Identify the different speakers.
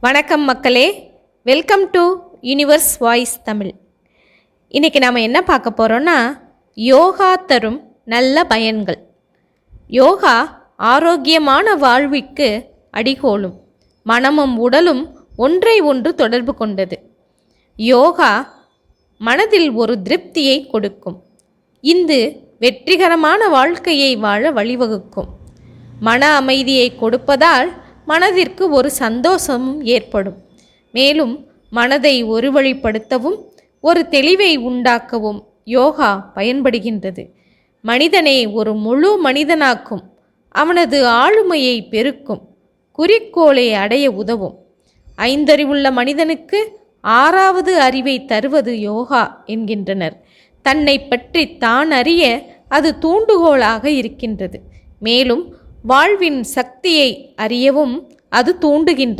Speaker 1: வணக்கம் மக்களே, welcome to universe voice Tamil. இன்றைக்கி நாம் என்ன பார்க்க போகிறோன்னா, யோகா தரும் நல்ல பயன்கள். யோகா ஆரோக்கியமான வாழ்விற்கு அடிகோலும். மனமும் உடலும் ஒன்றை ஒன்று தொடர்பு கொண்டது. யோகா மனதில் ஒரு திருப்தியை கொடுக்கும். இது வெற்றிகரமான வாழ்க்கையை வாழ வழிவகுக்கும். மன அமைதியை கொடுப்பதால் மனதிற்கு ஒரு சந்தோஷமும் ஏற்படும். மேலும் மனதை ஒருவழிப்படுத்தவும் ஒரு தெளிவை உண்டாக்கவும் யோகா பயன்படுகின்றது. மனிதனை ஒரு முழு மனிதனாக்கும். அவனது ஆளுமையை பெருக்கும். குறிக்கோளை அடைய உதவும். ஐந்தறிவுள்ள மனிதனுக்கு 6வது அறிவை தருவது யோகா என்கின்றனர். தன்னை பற்றி தான் அறிய அது தூண்டுகோலாக இருக்கின்றது. மேலும் வாழ்வின் சக்தியை அறியவும் அது தூண்டுகின்றது.